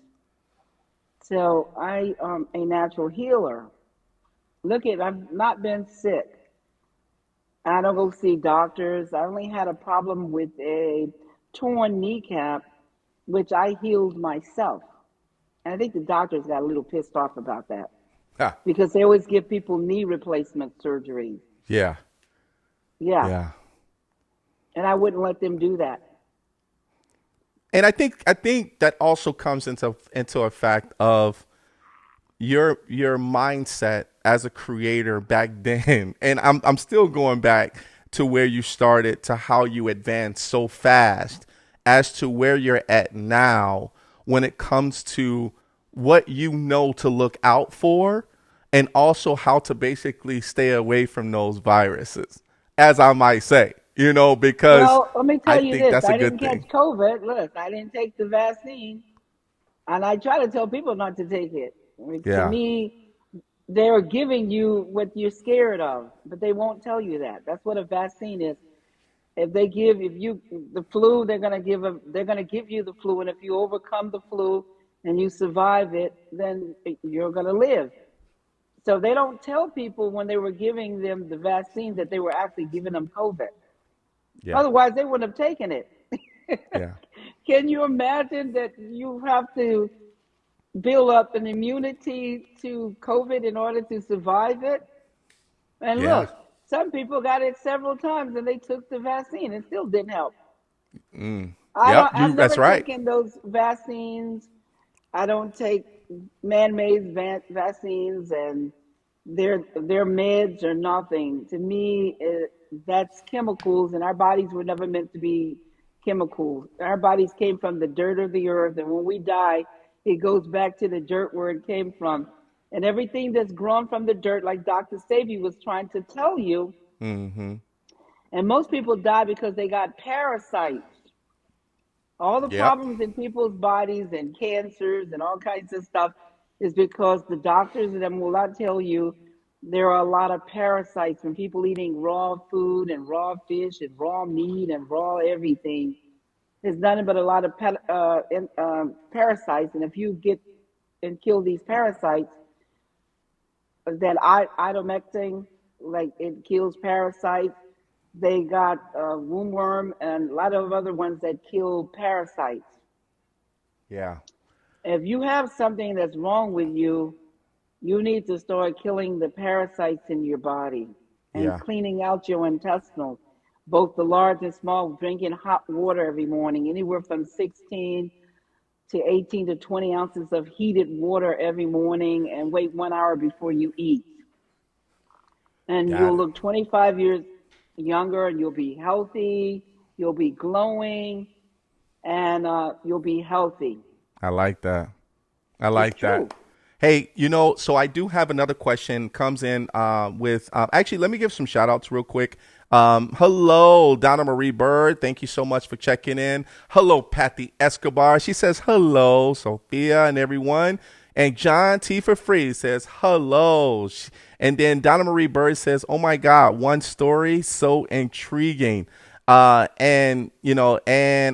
So I am a natural healer. I've not been sick. I don't go see doctors. I only had a problem with a torn kneecap, which I healed myself. And I think the doctors got a little pissed off about that Ah, because they always give people knee replacement surgeries. yeah. Yeah. Yeah. And I wouldn't let them do that. And I think that also comes into a fact of your mindset as a creator back then. And I'm still going back to where you started to how you advanced so fast as to where you're at now when it comes to what you know to look out for and also how to basically stay away from those viruses, as I might say, because Well, let me I tell you think this. that's a I didn't good catch thing. COVID. Look, I didn't take the vaccine. And I try to tell people not to take it. To Yeah. me, they're giving you what you're scared of, but they won't tell you that. That's what a vaccine is. If you the flu, they're gonna give you the flu, and if you overcome the flu and you survive it, then you're gonna live. So they don't tell people when they were giving them the vaccine that they were actually giving them COVID. Yeah. Otherwise, they wouldn't have taken it. Yeah. Can you imagine that you have to build up an immunity to COVID in order to survive it? And Yeah. look, some people got it several times and they took the vaccine and still didn't help. Yep. I've That's never right. taken those vaccines. I don't take man-made vaccines, and their meds are nothing. To me, that's chemicals, and our bodies were never meant to be chemicals. Our bodies came from the dirt of the earth, and when we die, it goes back to the dirt where it came from. And everything that's grown from the dirt, like Dr. Sabi was trying to tell you, Mm-hmm. and most people die because they got parasites. All the Yep. problems in people's bodies and cancers and all kinds of stuff is because the doctors and them will not tell you There are a lot of parasites from people eating raw food and raw fish and raw meat and raw everything. There's nothing but a lot of parasites, and if you get and kill these parasites, then ivermectin, like it kills parasites. They got womb worm and a lot of other ones that kill parasites. Yeah. If you have something that's wrong with you, you need to start killing the parasites in your body and Yeah. cleaning out your intestinal, both the large and small, drinking hot water every morning, anywhere from 16 to 18 to 20 ounces of heated water every morning, and wait 1 hour before you eat. And Got you'll it. look 25 years younger, and you'll be healthy, you'll be glowing, and you'll be healthy. I like that. I It's like that. true. Hey, so I do have another question comes in with actually, let me give some shout outs real quick. Hello, Donna Marie Bird. Thank you so much for checking in. Hello, Patty Escobar. She says hello, Sophia and everyone. And John T. for Free says hello. And then Donna Marie Bird says, oh my God, one story so intriguing. And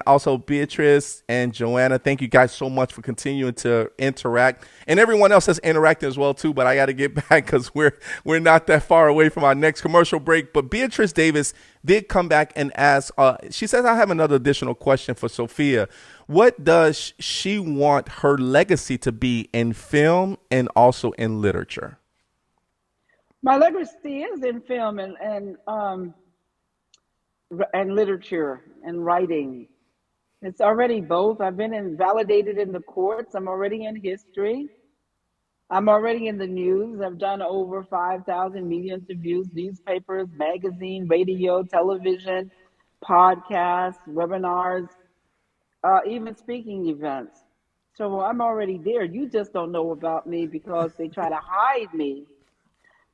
also Beatrice and Joanna, thank you guys so much for continuing to interact, and everyone else that's interacting as well too. But I got to get back because we're not that far away from our next commercial break. But Beatrice Davis did come back and ask. She says, I have another additional question for Sophia. What does she want her legacy to be in film and also in literature? My legacy is in film and literature and writing. It's already both. I've been invalidated in the courts. I'm already in history. I'm already in the news. I've done over 5,000 media interviews, newspapers, magazine, radio, television, podcasts, webinars, even speaking events. So I'm already there. You just don't know about me because they try to hide me.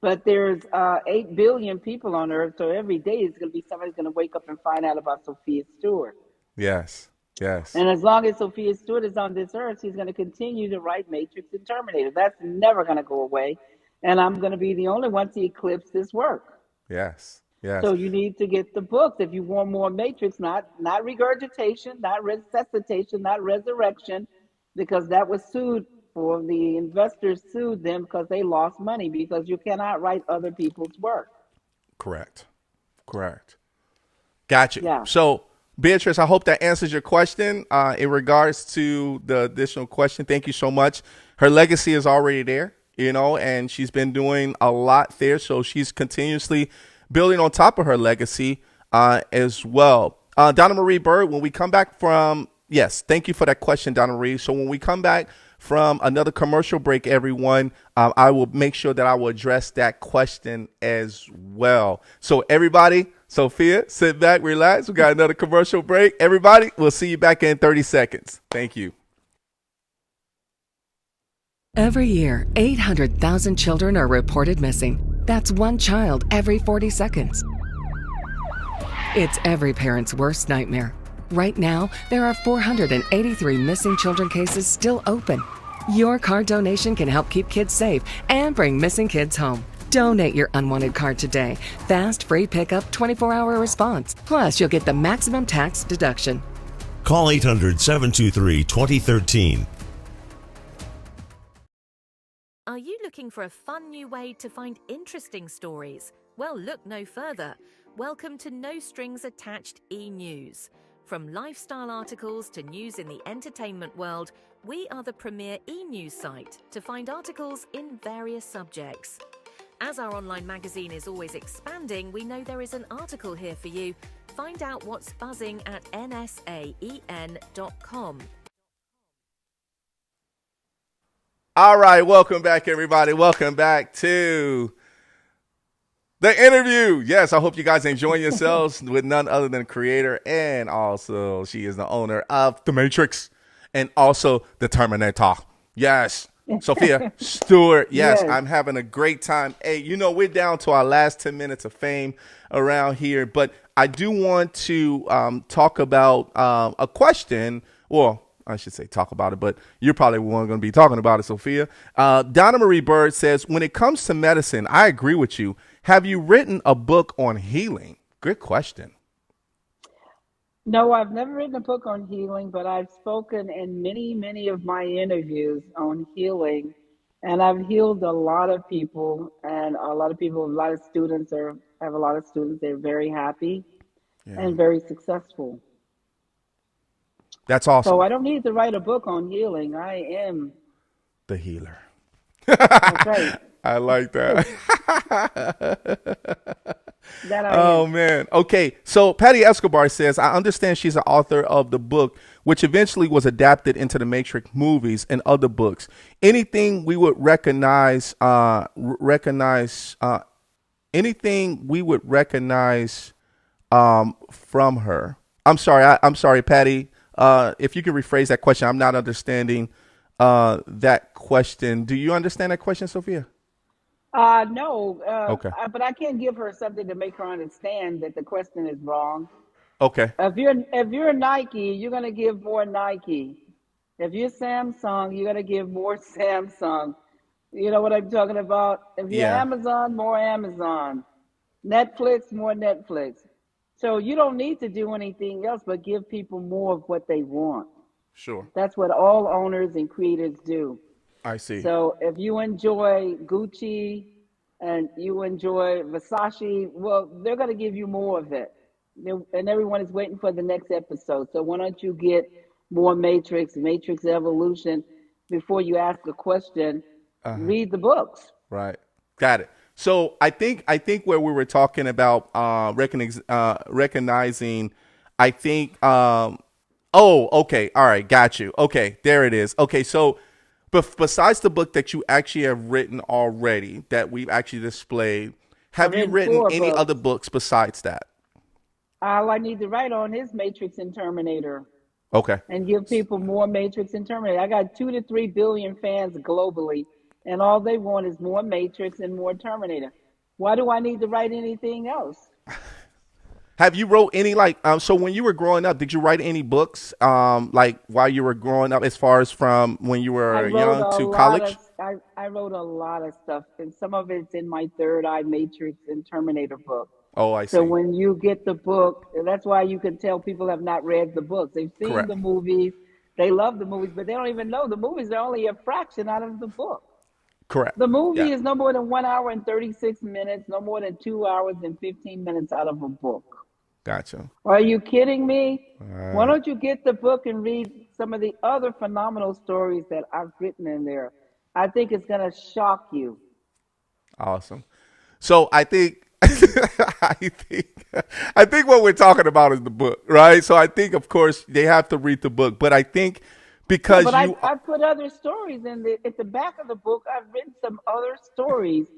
But there's 8 billion people on Earth, so every day it's going to be somebody's going to wake up and find out about Sophia Stewart. Yes. Yes. And as long as Sophia Stewart is on this earth, she's going to continue to write Matrix and Terminator. That's never going to go away. And I'm going to be the only one to eclipse this work. Yes. Yes. So you need to get the books if you want more Matrix, not regurgitation, not resuscitation, not resurrection, because that was sued for. The investors sued them because they lost money, because you cannot write other people's work. Correct. Gotcha. Yeah. So, Beatrice, I hope that answers your question in regards to the additional question. Thank you so much. Her legacy is already there, and she's been doing a lot there. So she's continuously building on top of her legacy as well. Donna Marie Bird, when we come back from, yes, thank you for that question, Donna Marie. So when we come back from another commercial break, everyone, I will make sure that I will address that question as well. So everybody, Sophia, sit back, relax. We got another commercial break. Everybody, we'll see you back in 30 seconds. Thank you. Every year, 800,000 children are reported missing. That's one child every 40 seconds. It's every parent's worst nightmare. Right now, there are 483 missing children cases still open. Your card donation can help keep kids safe and bring missing kids home. Donate your unwanted card today. Fast, free pickup, 24-hour response. Plus, you'll get the maximum tax deduction. Call 800-723-2013. Are you looking for a fun new way to find interesting stories? Well, look no further. Welcome to No Strings Attached e-News. From lifestyle articles to news in the entertainment world, we are the premier e-news site to find articles in various subjects. As our online magazine is always expanding, we know there is an article here for you. Find out what's buzzing at nsaen.com. All right, welcome back, everybody. Welcome back to the interview. Yes, I hope you guys enjoying yourselves with none other than creator, and also she is the owner of The Matrix and also the Terminator. Yes, Sophia Stewart. Yes, Yes. I'm having a great time. Hey, we're down to our last 10 minutes of fame around here, but I do want to talk about a question, well, I should say talk about it, but you're probably one going to be talking about it, Sophia. Donna Marie Bird says, when it comes to medicine, I agree with you. Have you written a book on healing? Good question. No, I've never written a book on healing, but I've spoken in many, many of my interviews on healing. And I've healed a lot of people, and a lot of people, a lot of students have a lot of students. They're very happy Yeah, and very successful. that's So awesome. I don't need to write a book on healing. I am. The healer. That's right. I like that. That I Oh am. man. Okay. So Patty Escobar says, I understand she's the author of the book, which eventually was adapted into the Matrix movies and other books. Anything we would anything we would recognize from her. I'm sorry, Patty. If you could rephrase that question, I'm not understanding that question. Do you understand that question, Sophia? No, Okay. but I can't give her something to make her understand that the question is wrong. Okay. If you're Nike, you're gonna give more Nike. If you're Samsung, you're gonna give more Samsung. You know what I'm talking about? If you're Yeah. Amazon, more Amazon. Netflix, more Netflix. So you don't need to do anything else but give people more of what they want. Sure. That's what all owners and creators do. I see. So if you enjoy Gucci and you enjoy Versace, well, they're going to give you more of it. And everyone is waiting for the next episode. So why don't you get more Matrix Evolution before you ask a question? Read the books. Right. Got it. So I think where we were talking about recognizing, I think oh, okay. All right, got you. Okay, there it is. Okay, so besides the book that you actually have written already that we've actually displayed, I've have you written written four any other books. books besides that? All I need to write on is Matrix and Terminator Okay. and give people more Matrix and Terminator. I got 2 to 3 billion fans globally, and all they want is more Matrix and more Terminator. Why do I need to write anything else? Have you wrote any so when you were growing up, did you write any books like while you were growing up as far as from when you I were wrote young a to lot college? of I wrote a lot of stuff, and some of it's in my Third Eye Matrix and Terminator book. Oh, I So see. when you get the book, that's why you can tell people have not read the books. They've seen Correct. the movies, they love the movies, but they don't even know the movies are only a fraction out of the book. Correct. The Yeah. movie is no more than 1 hour and 36 minutes, no more than 2 hours and 15 minutes out of a book. Gotcha. Are you kidding me? All Why right. don't you get the book and read some of the other phenomenal stories that I've written in there? I think it's going to shock you. Awesome. So I think I think what we're talking about is the book, right? So I think of course they have to read the book, but I think Yeah, because but I you I put other stories in the at the back of the book. I've written some other stories.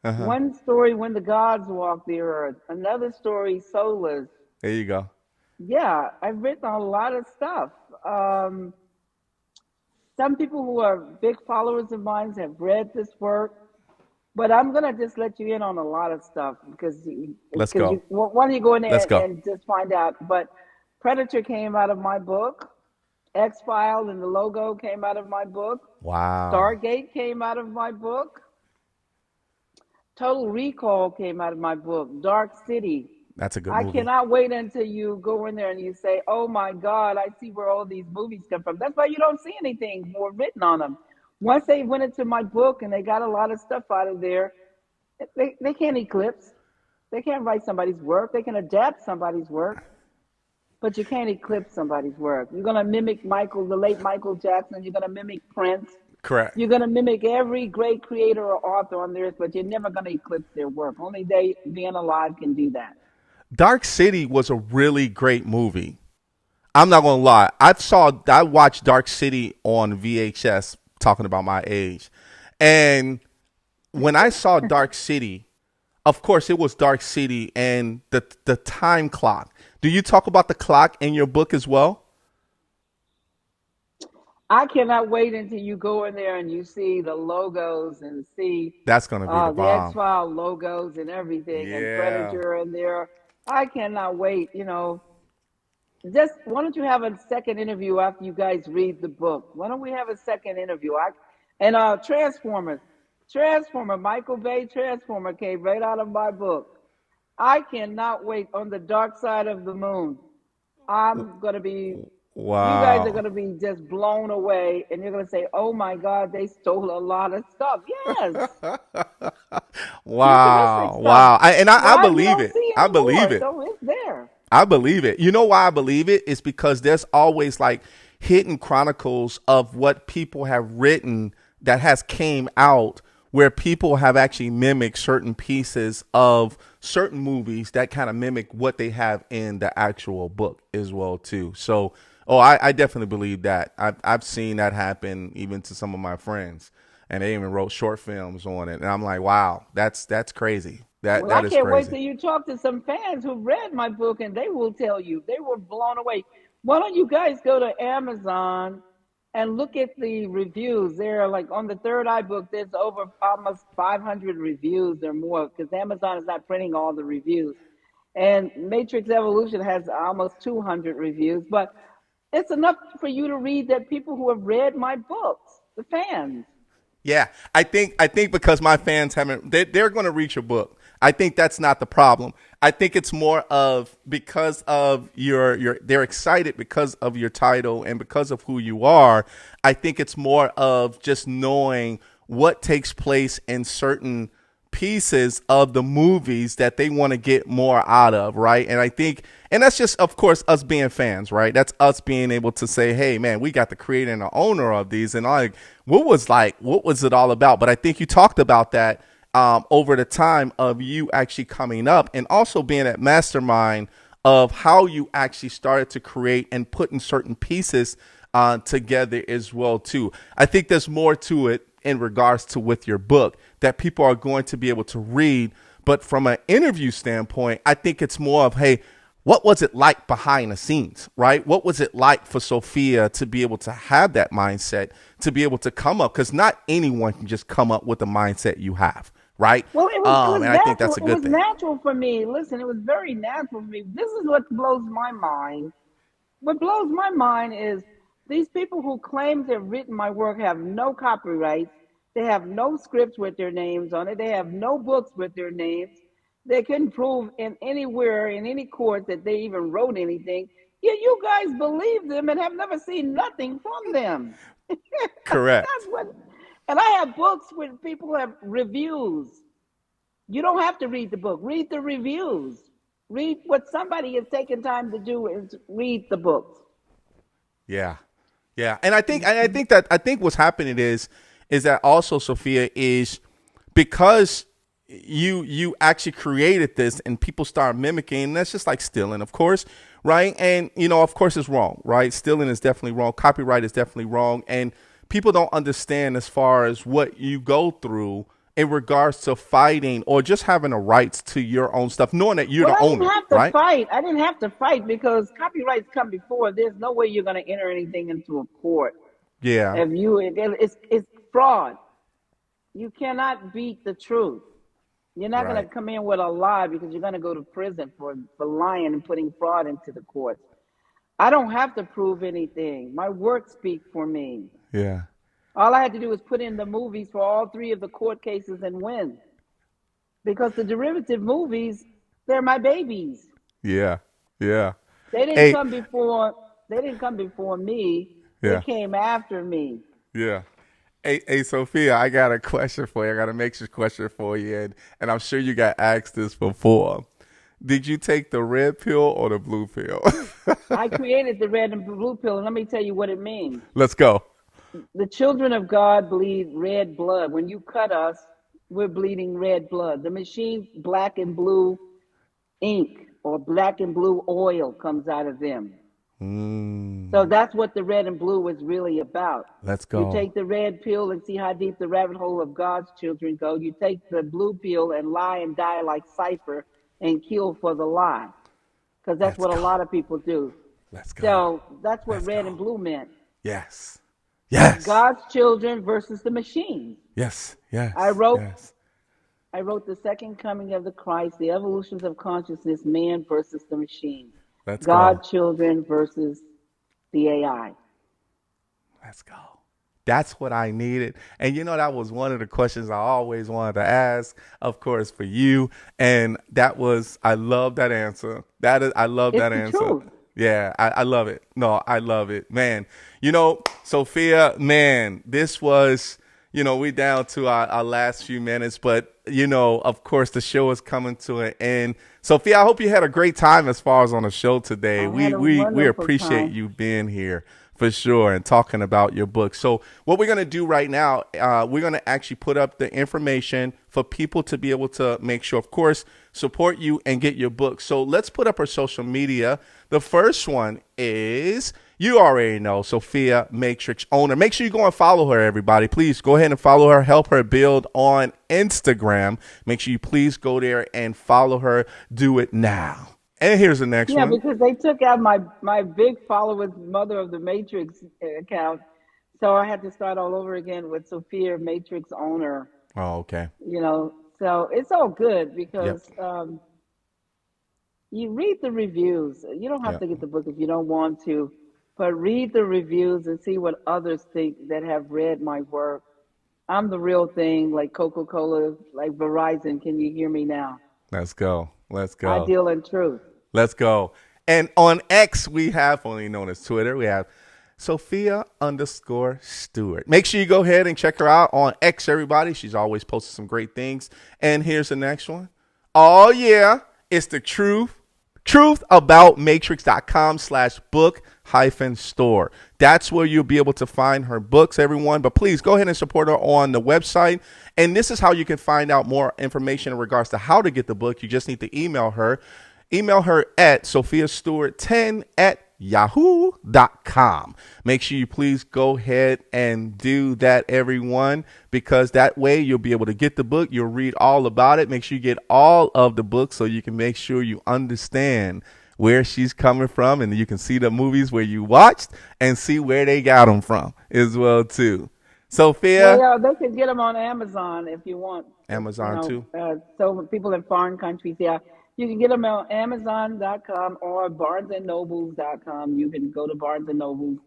uh-huh. One story, when the gods walked the earth. Another story, soulless. There you go. Yeah, I've written a lot of stuff. Um, some people who are big followers of mine have read this work, but I'm gonna just let you in on a lot of stuff because Let's because go. you why don't you go in Let's there go. and just find out. But Predator came out of my book. X File and the logo came out of my book. Wow. Stargate came out of my book. Total Recall came out of my book. Dark City. That's a good I movie. cannot wait until you go in there and you say, "Oh my God, I see where all these movies come from." That's why you don't see anything more written on them. Once they went into my book and they got a lot of stuff out of there, they can't eclipse. They can't write somebody's work. They can adapt somebody's work, but you can't eclipse somebody's work. You're gonna mimic the late Michael Jackson. You're gonna mimic Prince. Correct. You're gonna mimic every great creator or author on the earth, but you're never gonna eclipse their work. Only they, being alive, can do that. Dark City was a really great movie. I'm not gonna lie. I watched Dark City on VHS. Talking about my age, and when I saw Dark City, of course it was Dark City and the time clock. Do you talk about the clock in your book as well? I cannot wait until you go in there and you see the logos and see That's gonna be the the X bomb. File logos and everything and Yeah. Predator in there. I cannot wait. You know, just why don't you have a second interview after you guys read the book? Why don't we have a second interview? And Transformer, Michael Bay Transformer came right out of my book. I cannot wait. On the Dark Side of the Moon. I'm gonna be. You guys are Wow. gonna be just blown away, and you're gonna say, "Oh my God, they stole a lot of stuff." Yes, futuristic Wow. stuff. Wow. I Why you believe don't it. see I believe anymore? it. So it's there. I believe it. You know why I believe it? It's because there's always like hidden chronicles of what people have written that has came out where people have actually mimicked certain pieces of certain movies that kind of mimic what they have in the actual book as well too. So, I definitely believe that. I've seen that happen even to some of my friends, and they even wrote short films on it. And I'm like, wow, that's crazy. That Well, I that is can't wait crazy. till you talk to some fans who read my book, and they will tell you they were blown away. Why don't you guys go to Amazon and look at the reviews? There, like on the third eye book, there's over almost 500 reviews or more because Amazon is not printing all the reviews. And Matrix Evolution has almost 200 reviews, but it's enough for you to read that people who have read my books, the fans. Yeah, I think because my fans haven't, they're going to reach a book. I think that's not the problem. I think it's more of because of your they're excited because of your title and because of who you are. I think it's more of just knowing what takes place in certain pieces of the movies that they want to get more out of, right? And I think, and that's just, of course, us being fans, right? That's us being able to say, hey, man, we got the creator and the owner of these, and what was it all about? But I think you talked about that over the time of you actually coming up and also being at Mastermind of how you actually started to create and putting certain pieces together as well too. I think there's more to it in regards to with your book that people are going to be able to read. But from an interview standpoint, I think it's more of, hey, what was it like behind the scenes, right? What was it like for Sophia to be able to have that mindset, to be able to come up? Because not anyone can just come up with the mindset you have, right? Well, it was And I think that's natural. a It good was thing. natural for me. Listen, it was very natural for me. This is what blows my mind. What blows my mind is these people who claim to have written my work have no copyrights. They have no scripts with their names on it. They have no books with their names. They couldn't prove in anywhere in any court that they even wrote anything. Yet you guys believe them and have never seen nothing from them. That's Correct. what. And I have books where people have reviews. You don't have to read the book. Read the reviews. Read what somebody has taken time to do is read the books. Yeah. Yeah. And I think what's happening is that also, Sophia, is because you actually created this and people start mimicking, and that's just like stealing, of course, right? And of course it's wrong, right? Stealing is definitely wrong. Copyright is definitely wrong. And people don't understand as far as what you go through in regards to fighting or just having the rights to your own stuff, knowing that you're Well, the I didn't owner, have to right? fight. I didn't have to fight because copyrights come before. There's no way you're going to enter anything into a court. Yeah. If you, it's fraud. You cannot beat the truth. You're not going Right. to come in with a lie because you're going to go to prison for lying and putting fraud into the courts. I don't have to prove anything. My work speaks for me. Yeah. All I had to do was put in the movies for all three of the court cases and win. Because the derivative movies, they're my babies. Yeah. Yeah. They didn't Hey, come before they didn't come before me. They yeah. came after me. Yeah. Hey, Sophia, I got a question for you. I got a make sure question for you, and I'm sure you got asked this before. Did you take the red pill or the blue pill? I created the red and blue pill, and let me tell you what it means. Let's go. The children of God bleed red blood. When you cut us, we're bleeding red blood. The machine's black and blue ink or black and blue oil comes out of them. So that's what the red and blue is really about. Let's You go. take the red pill and see how deep the rabbit hole of God's children go. You take the blue pill and lie and die like Cypher and kill for the lie. Because that's Let's what a go. lot of people do. Let's go. So that's what Let's red go. and blue meant. Yes. Yes. God's children versus the machine. Yes. Yes. I wrote Yes. I wrote the second coming of the Christ, the evolutions of consciousness, man versus the machine. Let's go. God, children versus the AI. Let's go. That's what I needed. And that was one of the questions I always wanted to ask, of course, for you. And I love that answer. I love It's that the answer. truth. Yeah, I love it. No, I love it, man. Sophia, man, this was, we down to our last few minutes, but of course the show is coming to an end. Sophia, I hope you had a great time as far as on the show today. I had a We wonderful appreciate time. you being here for sure and talking about your book. So what we're going to do right now, we're going to actually put up the information for people to be able to make sure, of course, support you and get your book. So let's put up our social media. The first one is, you already know, Sophia, Matrix owner. Make sure you go and follow her, everybody. Please go ahead and follow her. Help her build on Instagram. Make sure you please go there and follow her. Do it now. And here's the next Yeah, one. because they took out my big followers, Mother of the Matrix account. So I had to start all over again with Sophia, Matrix owner. Oh, okay. So it's all good Yep. because you read the reviews. You don't have Yep. to get the book if you don't want to, but read the reviews and see what others think that have read my work. I'm the real thing, like Coca-Cola, like Verizon. Can you hear me now? Let's go. Let's I go. deal in truth. Let's go. And on X, we have, formerly known as Twitter, we have Sophia_Stewart. Make sure you go ahead and check her out on X, everybody. She's always posted some great things. And here's the next one. Oh, yeah. It's the truth. truthaboutmatrix.com/book-store. That's where you'll be able to find her books, everyone. But please go ahead and support her on the website. And this is how you can find out more information in regards to how to get the book. You just need to email her. Email her at sophiastewart10@yahoo.com. Make sure you please go ahead and do that, everyone, because that way you'll be able to get the book. You'll read all about it. Make sure you get all of the books so you can make sure you understand where she's coming from, and you can see the movies where you watched and see where they got them from as well, too. Sophia. Well, yeah, they can get them on Amazon if you want. Amazon, too. So people in foreign countries, yeah. You can get them on Amazon.com or BarnesandNobles.com. You can go to Barnes and Nobles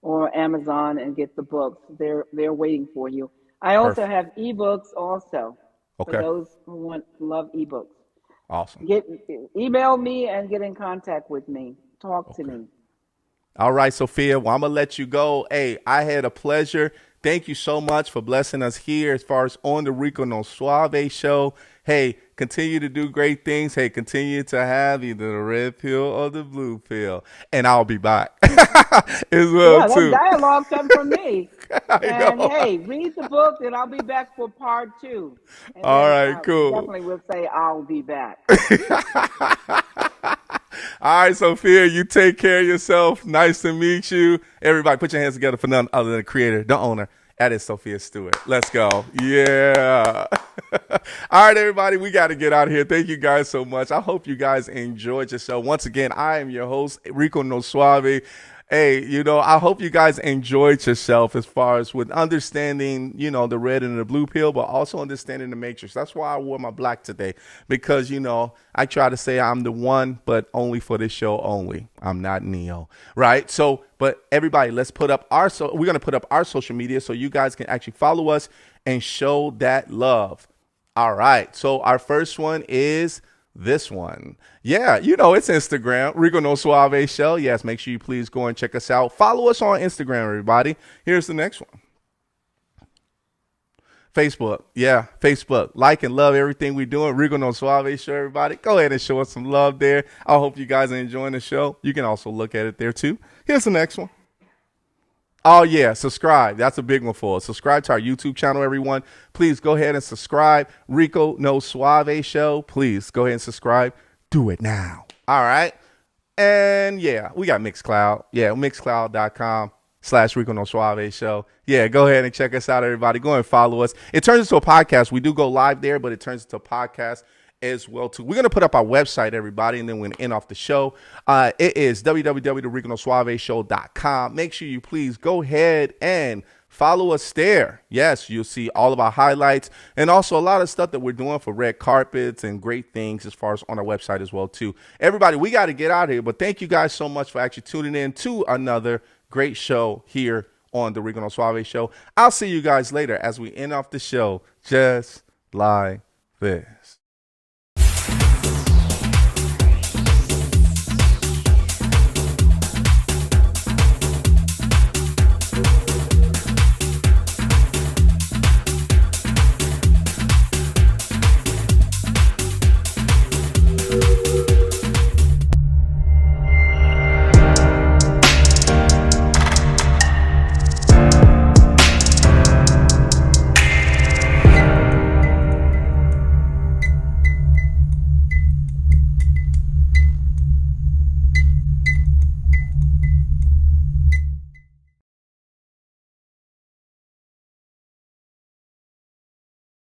or Amazon and get the books. They're waiting for you. I also Perfect. have ebooks also Okay. for those who love ebooks. Awesome. Email me and get in contact with me. Talk to me. All right, Sophia. Well, I'm going to let you go. Hey, I had a pleasure. Thank you so much for blessing us here as far as on the Rico No Suave show. Hey, continue to do great things. Hey, continue to have either the red pill or the blue pill. And I'll be back as well, Yeah, too. that dialogue comes from me. And know. hey, read the book, and I'll be back for part 2. And All then right, cool. Definitely will say I'll be back. All right, Sophia, you take care of yourself. Nice to meet you. Everybody, put your hands together for none other than the creator, the owner. That is Sophia Stewart. Let's go. Yeah. All right, everybody, we got to get out of here. Thank you guys so much. I hope you guys enjoyed yourself. Once again, I am your host, Rico No Suave. Hey, I hope you guys enjoyed yourself as far as with understanding, the red and the blue pill, but also understanding the matrix. That's why I wore my black today, because, I try to say I'm the one, but only for this show only. I'm not Neo, right? So, but everybody, we're going to put up our social media so you guys can actually follow us and show that love. All right. So our first one is this one. Yeah, it's Instagram, Rico No Suave Show. Yes, make sure you please go and check us out. Follow us on Instagram, everybody. Here's the next one. Facebook. Yeah, Facebook. Like and love everything we're doing. Rico No Suave Show, everybody. Go ahead and show us some love there. I hope you guys are enjoying the show. You can also look at it there, too. Here's the next one. Oh, yeah, subscribe. That's a big one for us. Subscribe to our YouTube channel, everyone. Please go ahead and subscribe. Rico No Suave Show. Please go ahead and subscribe. Do it now. All right. And, yeah, we got Mixcloud. Yeah, mixcloud.com/Rico No Suave Show. Yeah, go ahead and check us out, everybody. Go and follow us. It turns into a podcast. We do go live there, but it turns into a podcast as well, too. We're going to put up our website, everybody, and then we're going to end off the show. It is www.riconosuaveshow.com. Make sure you please go ahead and follow us there. Yes, you'll see all of our highlights and also a lot of stuff that we're doing for red carpets and great things as far as on our website as well too. Everybody, we got to get out of here, but thank you guys so much for actually tuning in to another great show here on the Rico No Suave Show. I'll see you guys later as we end off the show just like this.